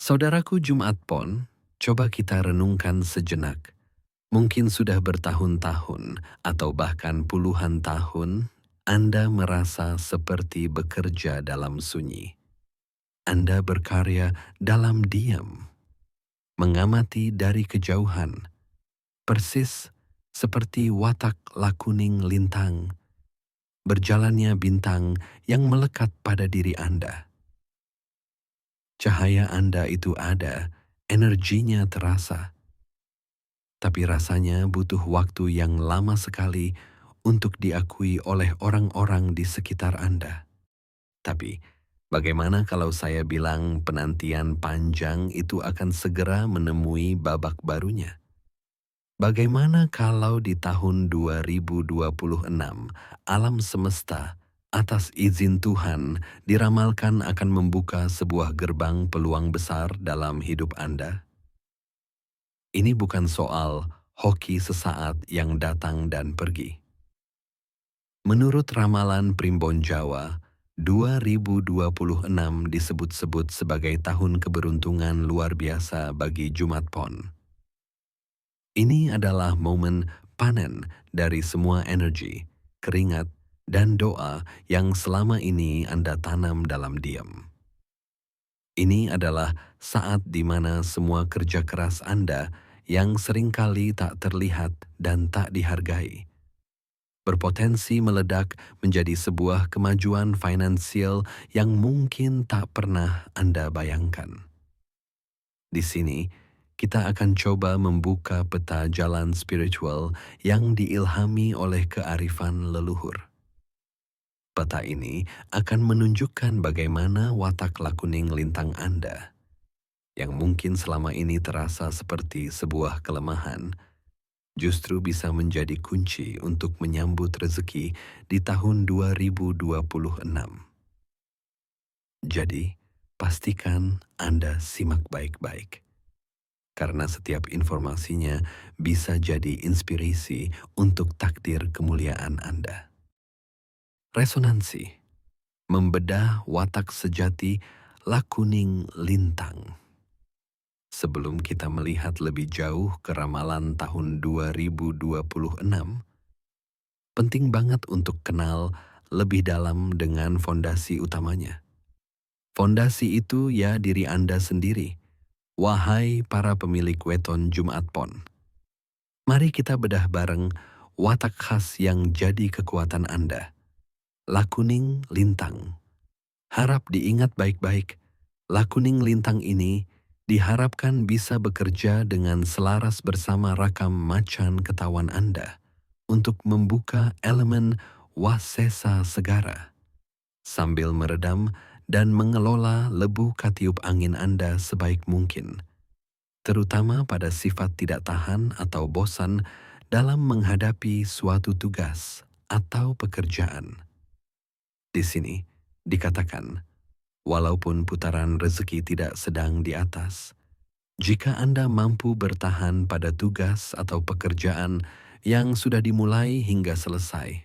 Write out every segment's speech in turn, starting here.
Saudaraku Jumat Pon, coba kita renungkan sejenak. Mungkin sudah bertahun-tahun atau bahkan puluhan tahun, Anda merasa seperti bekerja dalam sunyi. Anda berkarya dalam diam, mengamati dari kejauhan, persis seperti watak lakuning lintang, berjalannya bintang yang melekat pada diri Anda. Cahaya Anda itu ada, energinya terasa. Tapi rasanya butuh waktu yang lama sekali untuk diakui oleh orang-orang di sekitar Anda. Tapi, bagaimana kalau saya bilang penantian panjang itu akan segera menemui babak barunya? Bagaimana kalau di tahun 2026, alam semesta atas izin Tuhan diramalkan akan membuka sebuah gerbang peluang besar dalam hidup Anda? Ini bukan soal hoki sesaat yang datang dan pergi. Menurut ramalan Primbon Jawa, 2026 disebut-sebut sebagai tahun keberuntungan luar biasa bagi Jumat Pon. Ini adalah momen panen dari semua energi, keringat, dan doa yang selama ini Anda tanam dalam diam. Ini adalah saat di mana semua kerja keras Anda yang seringkali tak terlihat dan tak dihargai, berpotensi meledak menjadi sebuah kemajuan finansial yang mungkin tak pernah Anda bayangkan. Di sini, kita akan coba membuka peta jalan spiritual yang diilhami oleh kearifan leluhur. Peta ini akan menunjukkan bagaimana watak lakuning lintang Anda, yang mungkin selama ini terasa seperti sebuah kelemahan, justru bisa menjadi kunci untuk menyambut rezeki di tahun 2026. Jadi, pastikan Anda simak baik-baik, karena setiap informasinya bisa jadi inspirasi untuk takdir kemuliaan Anda. Resonansi, membedah watak sejati lakuning lintang. Sebelum kita melihat lebih jauh ke ramalan tahun 2026, penting banget untuk kenal lebih dalam dengan fondasi utamanya. Fondasi itu ya diri Anda sendiri, wahai para pemilik weton Jumat Pon. Mari kita bedah bareng watak khas yang jadi kekuatan Anda. Lakuning lintang. Harap diingat baik-baik, lakuning lintang ini diharapkan bisa bekerja dengan selaras bersama rakam macan ketahuan Anda untuk membuka elemen wasesa segara, sambil meredam dan mengelola lebu katiup angin Anda sebaik mungkin, terutama pada sifat tidak tahan atau bosan dalam menghadapi suatu tugas atau pekerjaan. Di sini dikatakan, walaupun putaran rezeki tidak sedang di atas, jika Anda mampu bertahan pada tugas atau pekerjaan yang sudah dimulai hingga selesai,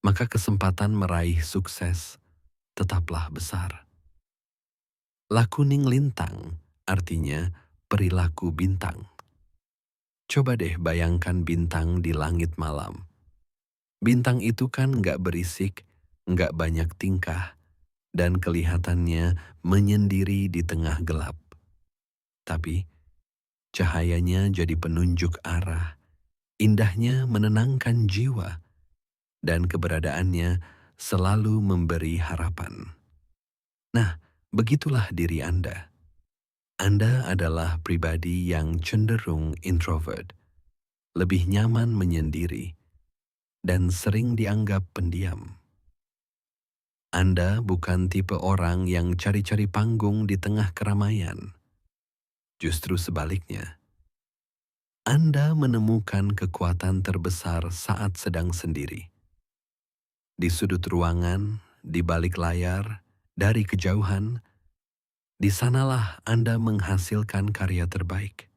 maka kesempatan meraih sukses tetaplah besar. Lakuning lintang artinya perilaku bintang. Coba deh bayangkan bintang di langit malam. Bintang itu kan nggak berisik, nggak banyak tingkah, dan kelihatannya menyendiri di tengah gelap. Tapi, cahayanya jadi penunjuk arah, indahnya menenangkan jiwa, dan keberadaannya selalu memberi harapan. Nah, begitulah diri Anda. Anda adalah pribadi yang cenderung introvert, lebih nyaman menyendiri, dan sering dianggap pendiam. Anda bukan tipe orang yang cari-cari panggung di tengah keramaian. Justru sebaliknya, Anda menemukan kekuatan terbesar saat sedang sendiri. Di sudut ruangan, di balik layar, dari kejauhan, di sanalah Anda menghasilkan karya terbaik.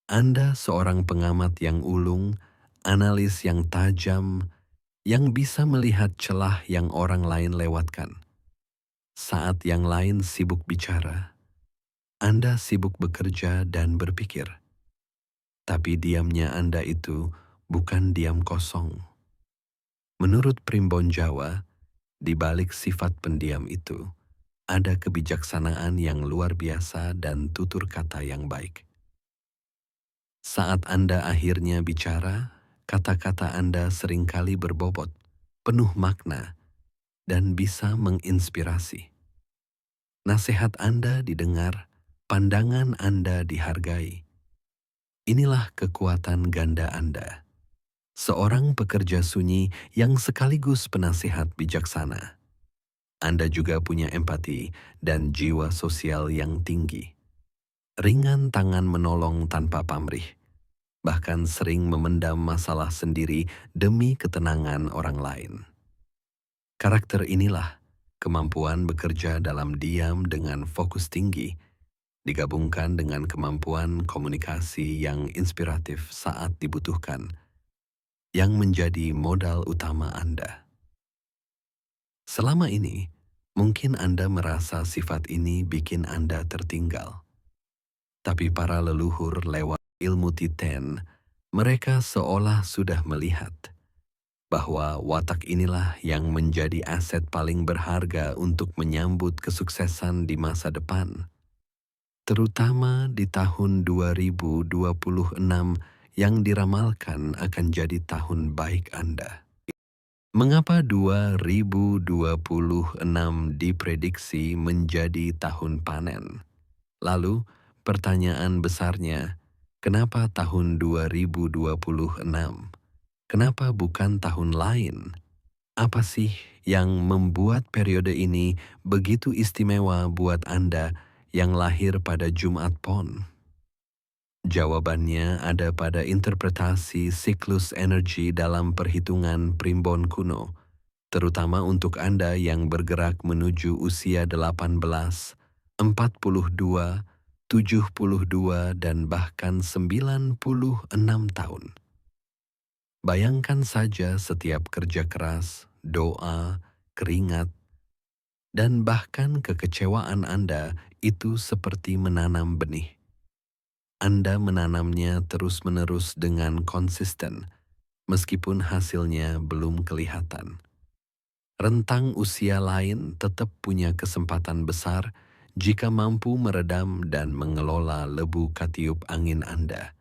Anda seorang pengamat yang ulung, analis yang tajam, yang bisa melihat celah yang orang lain lewatkan. Saat yang lain sibuk bicara, Anda sibuk bekerja dan berpikir. Tapi diamnya Anda itu bukan diam kosong. Menurut Primbon Jawa, di balik sifat pendiam itu, ada kebijaksanaan yang luar biasa dan tutur kata yang baik. Saat Anda akhirnya bicara, kata-kata Anda seringkali berbobot, penuh makna, dan bisa menginspirasi. Nasihat Anda didengar, pandangan Anda dihargai. Inilah kekuatan ganda Anda. Seorang pekerja sunyi yang sekaligus penasihat bijaksana. Anda juga punya empati dan jiwa sosial yang tinggi. Ringan tangan menolong tanpa pamrih, bahkan sering memendam masalah sendiri demi ketenangan orang lain. Karakter inilah kemampuan bekerja dalam diam dengan fokus tinggi, digabungkan dengan kemampuan komunikasi yang inspiratif saat dibutuhkan, yang menjadi modal utama Anda. Selama ini, mungkin Anda merasa sifat ini bikin Anda tertinggal. Tapi para leluhur lewat ilmu titen, mereka seolah sudah melihat bahwa watak inilah yang menjadi aset paling berharga untuk menyambut kesuksesan di masa depan. Terutama di tahun 2026 yang diramalkan akan jadi tahun baik Anda. Mengapa 2026 diprediksi menjadi tahun panen? Lalu, pertanyaan besarnya, kenapa tahun 2026? Kenapa bukan tahun lain? Apa sih yang membuat periode ini begitu istimewa buat Anda yang lahir pada Jumat Pon? Jawabannya ada pada interpretasi siklus energi dalam perhitungan primbon kuno, terutama untuk Anda yang bergerak menuju usia 18, 42, 72, dan bahkan 96 tahun. Bayangkan saja setiap kerja keras, doa, keringat, dan bahkan kekecewaan Anda itu seperti menanam benih. Anda menanamnya terus-menerus dengan konsisten, meskipun hasilnya belum kelihatan. Rentang usia lain tetap punya kesempatan besar jika mampu meredam dan mengelola lebu katiup angin Anda,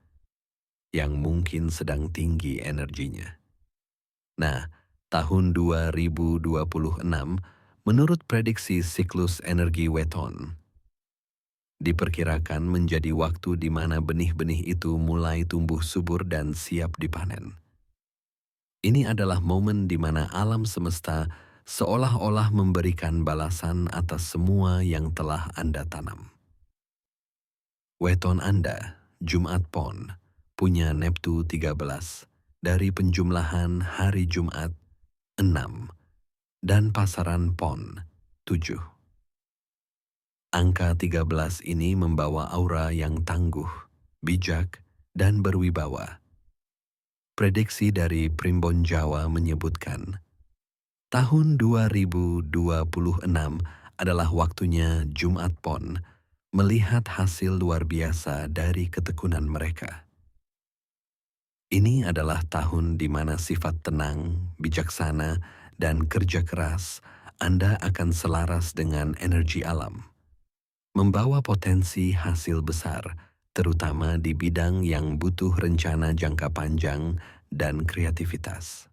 yang mungkin sedang tinggi energinya. Nah, tahun 2026, menurut prediksi siklus energi weton, diperkirakan menjadi waktu di mana benih-benih itu mulai tumbuh subur dan siap dipanen. Ini adalah momen di mana alam semesta seolah-olah memberikan balasan atas semua yang telah Anda tanam. Weton Anda, Jumat Pon, punya Neptu 13 dari penjumlahan hari Jumat 6 dan pasaran Pon 7. Angka 13 ini membawa aura yang tangguh, bijak, dan berwibawa. Prediksi dari Primbon Jawa menyebutkan, tahun 2026 adalah waktunya Jumat Pon melihat hasil luar biasa dari ketekunan mereka. Ini adalah tahun di mana sifat tenang, bijaksana, dan kerja keras Anda akan selaras dengan energi alam, membawa potensi hasil besar, terutama di bidang yang butuh rencana jangka panjang dan kreativitas.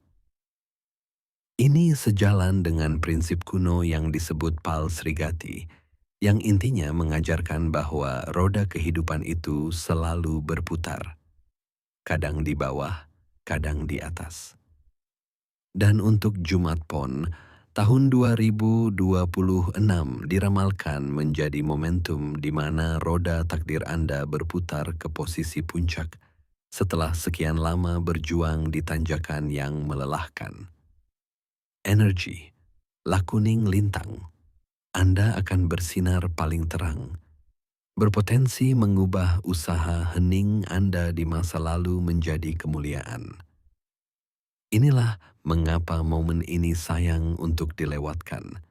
Ini sejalan dengan prinsip kuno yang disebut Pal Srigati, yang intinya mengajarkan bahwa roda kehidupan itu selalu berputar, kadang di bawah, kadang di atas. Dan untuk Jumat Pon, tahun 2026 diramalkan menjadi momentum di mana roda takdir Anda berputar ke posisi puncak setelah sekian lama berjuang di tanjakan yang melelahkan. Energi, lakuning lintang, Anda akan bersinar paling terang, berpotensi mengubah usaha hening Anda di masa lalu menjadi kemuliaan. Inilah mengapa momen ini sayang untuk dilewatkan.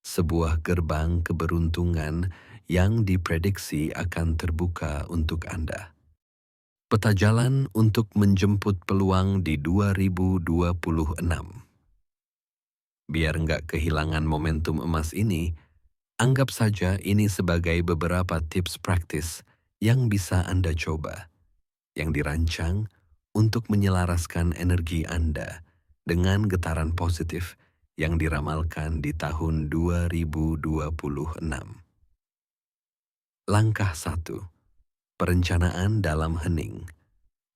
sebuah gerbang keberuntungan yang diprediksi akan terbuka untuk Anda. Peta jalan untuk menjemput peluang di 2026. Biar nggak kehilangan momentum emas ini, anggap saja ini sebagai beberapa tips praktis yang bisa Anda coba, yang dirancang untuk menyelaraskan energi Anda dengan getaran positif yang diramalkan di tahun 2026. Langkah 1. Perencanaan dalam hening.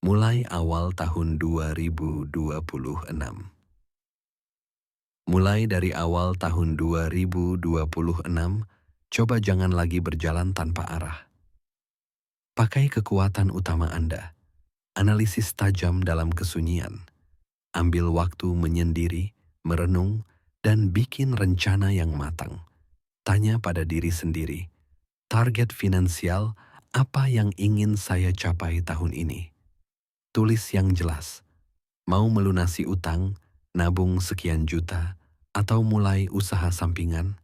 Mulai awal tahun 2026. Mulai dari awal tahun 2026, coba jangan lagi berjalan tanpa arah. Pakai kekuatan utama Anda. Analisis tajam dalam kesunyian. Ambil waktu menyendiri, merenung, dan bikin rencana yang matang. Tanya pada diri sendiri, target finansial apa yang ingin saya capai tahun ini? Tulis yang jelas. Mau melunasi utang, nabung sekian juta, atau mulai usaha sampingan?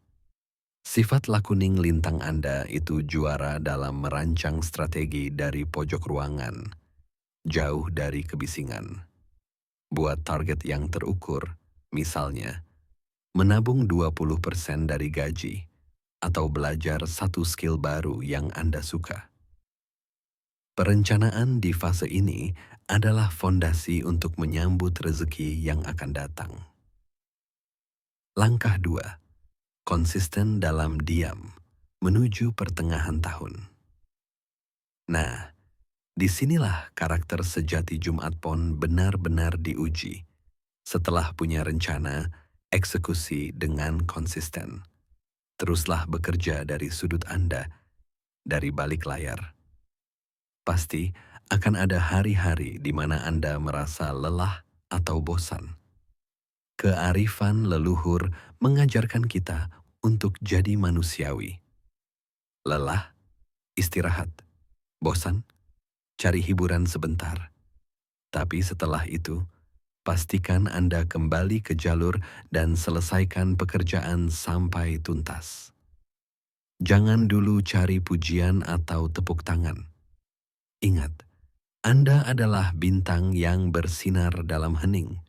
Sifat lakuning lintang Anda itu juara dalam merancang strategi dari pojok ruangan, jauh dari kebisingan. Buat target yang terukur, misalnya, menabung 20% dari gaji, atau belajar satu skill baru yang Anda suka. Perencanaan di fase ini adalah fondasi untuk menyambut rezeki yang akan datang. Langkah 2. Konsisten dalam diam menuju pertengahan tahun. Nah, disinilah karakter sejati Jumat Pon benar-benar diuji. Setelah punya rencana, eksekusi dengan konsisten. Teruslah bekerja dari sudut Anda, dari balik layar. Pasti akan ada hari-hari di mana Anda merasa lelah atau bosan. Kearifan leluhur mengajarkan kita untuk jadi manusiawi. Lelah, istirahat. Bosan, cari hiburan sebentar. Tapi setelah itu, pastikan Anda kembali ke jalur dan selesaikan pekerjaan sampai tuntas. Jangan dulu cari pujian atau tepuk tangan. Ingat, Anda adalah bintang yang bersinar dalam hening.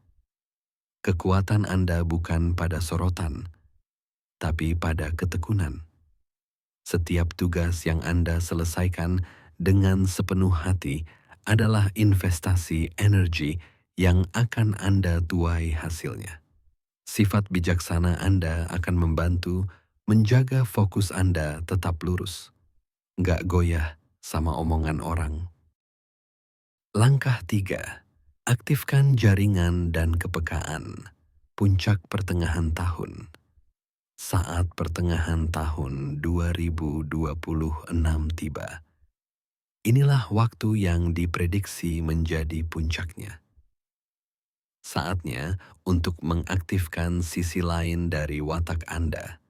Kekuatan Anda bukan pada sorotan, tapi pada ketekunan. Setiap tugas yang Anda selesaikan dengan sepenuh hati adalah investasi energi yang akan Anda tuai hasilnya. Sifat bijaksana Anda akan membantu menjaga fokus Anda tetap lurus, nggak goyah sama omongan orang. Langkah 3. Aktifkan jaringan dan kepekaan. Puncak pertengahan tahun. Saat pertengahan tahun 2026 tiba, inilah waktu yang diprediksi menjadi puncaknya. Saatnya untuk mengaktifkan sisi lain dari watak Anda.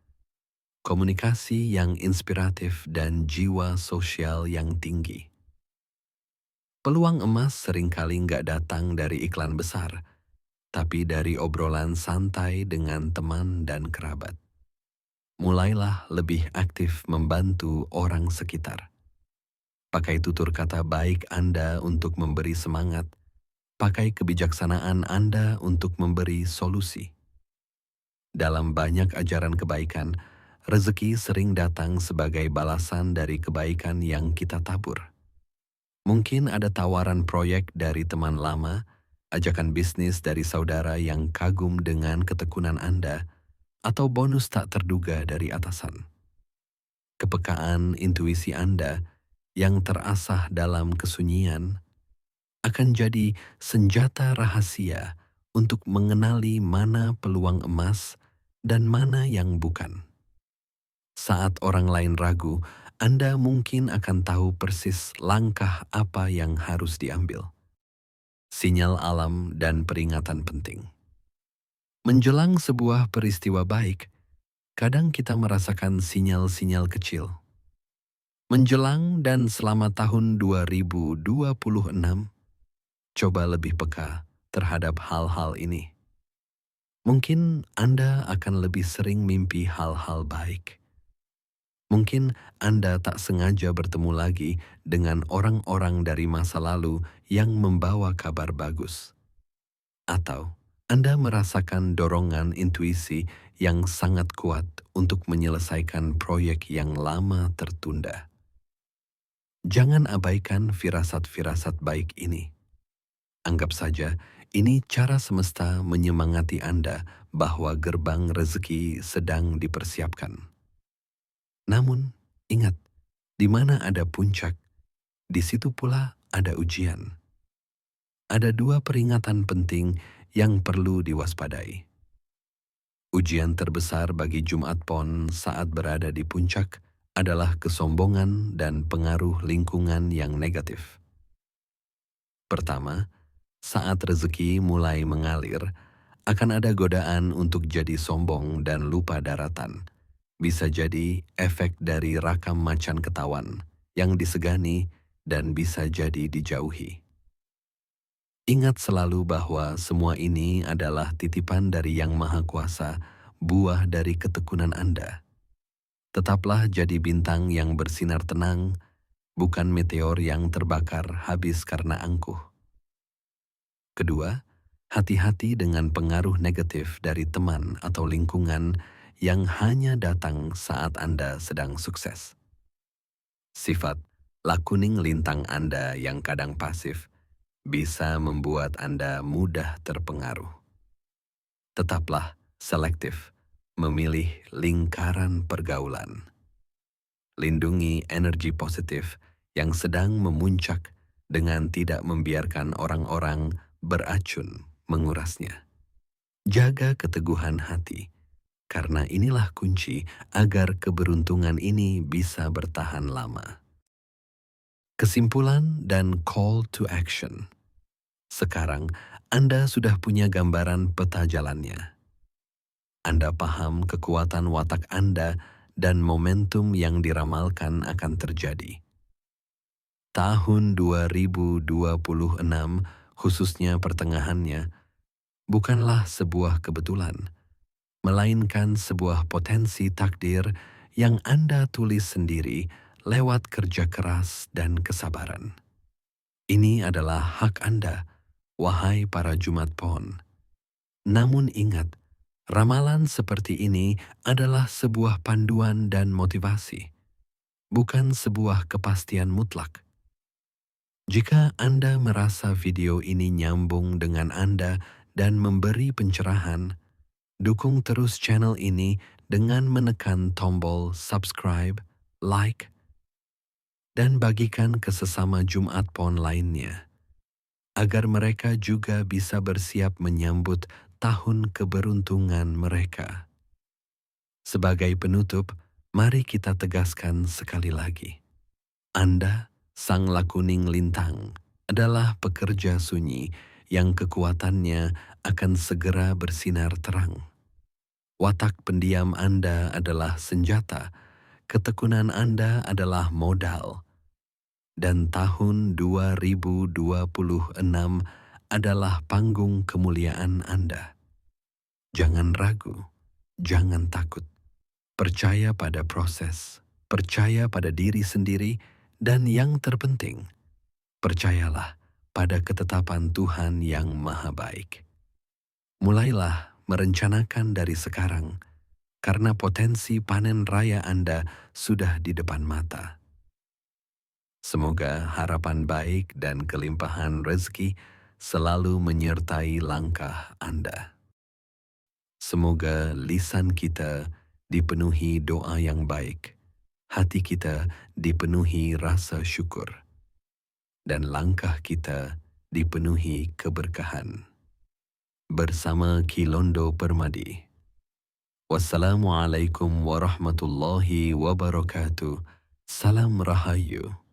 Komunikasi yang inspiratif dan jiwa sosial yang tinggi. Peluang emas seringkali nggak datang dari iklan besar, tapi dari obrolan santai dengan teman dan kerabat. Mulailah lebih aktif membantu orang sekitar. Pakai tutur kata baik Anda untuk memberi semangat. Pakai kebijaksanaan Anda untuk memberi solusi. Dalam banyak ajaran kebaikan, rezeki sering datang sebagai balasan dari kebaikan yang kita tabur. Mungkin ada tawaran proyek dari teman lama, ajakan bisnis dari saudara yang kagum dengan ketekunan Anda, atau bonus tak terduga dari atasan. Kepekaan intuisi Anda yang terasah dalam kesunyian akan jadi senjata rahasia untuk mengenali mana peluang emas dan mana yang bukan. Saat orang lain ragu, Anda mungkin akan tahu persis langkah apa yang harus diambil. Sinyal alam dan peringatan penting. Menjelang sebuah peristiwa baik, kadang kita merasakan sinyal-sinyal kecil. Menjelang dan selama tahun 2026, coba lebih peka terhadap hal-hal ini. Mungkin Anda akan lebih sering mimpi hal-hal baik. Mungkin Anda tak sengaja bertemu lagi dengan orang-orang dari masa lalu yang membawa kabar bagus. Atau Anda merasakan dorongan intuisi yang sangat kuat untuk menyelesaikan proyek yang lama tertunda. Jangan abaikan firasat-firasat baik ini. Anggap saja ini cara semesta menyemangati Anda bahwa gerbang rezeki sedang dipersiapkan. Namun, ingat, di mana ada puncak, di situ pula ada ujian. Ada dua peringatan penting yang perlu diwaspadai. Ujian terbesar bagi Jumat Pon saat berada di puncak adalah kesombongan dan pengaruh lingkungan yang negatif. Pertama, saat rezeki mulai mengalir, akan ada godaan untuk jadi sombong dan lupa daratan. Bisa jadi efek dari rakam macan ketahuan yang disegani dan bisa jadi dijauhi. Ingat selalu bahwa semua ini adalah titipan dari Yang Maha Kuasa, buah dari ketekunan Anda. Tetaplah jadi bintang yang bersinar tenang, bukan meteor yang terbakar habis karena angkuh. Kedua, hati-hati dengan pengaruh negatif dari teman atau lingkungan yang hanya datang saat Anda sedang sukses. Sifat lakuning lintang Anda yang kadang pasif bisa membuat Anda mudah terpengaruh. Tetaplah selektif, memilih lingkaran pergaulan. Lindungi energi positif yang sedang memuncak dengan tidak membiarkan orang-orang beracun mengurasnya. Jaga keteguhan hati, karena inilah kunci agar keberuntungan ini bisa bertahan lama. Kesimpulan dan call to action. Sekarang, Anda sudah punya gambaran peta jalannya. Anda paham kekuatan watak Anda dan momentum yang diramalkan akan terjadi. Tahun 2026, khususnya pertengahannya, bukanlah sebuah kebetulan, melainkan sebuah potensi takdir yang Anda tulis sendiri lewat kerja keras dan kesabaran. Ini adalah hak Anda, wahai para Jumat Pon. Namun ingat, ramalan seperti ini adalah sebuah panduan dan motivasi, bukan sebuah kepastian mutlak. Jika Anda merasa video ini nyambung dengan Anda dan memberi pencerahan, dukung terus channel ini dengan menekan tombol subscribe, like, dan bagikan ke sesama Jumat Pon lainnya, agar mereka juga bisa bersiap menyambut tahun keberuntungan mereka. Sebagai penutup, mari kita tegaskan sekali lagi. Anda, sang lakuning lintang, adalah pekerja sunyi yang kekuatannya akan segera bersinar terang. Watak pendiam Anda adalah senjata, ketekunan Anda adalah modal, dan tahun 2026 adalah panggung kemuliaan Anda. Jangan ragu, jangan takut. Percaya pada proses, percaya pada diri sendiri, dan yang terpenting, percayalah pada ketetapan Tuhan yang Maha Baik. Mulailah merencanakan dari sekarang, karena potensi panen raya Anda sudah di depan mata. Semoga harapan baik dan kelimpahan rezeki selalu menyertai langkah Anda. Semoga lisan kita dipenuhi doa yang baik, hati kita dipenuhi rasa syukur, dan langkah kita dipenuhi keberkahan. Bersama Kilondo Permadi. Wassalamualaikum warahmatullahi wabarakatuh. Salam Rahayu.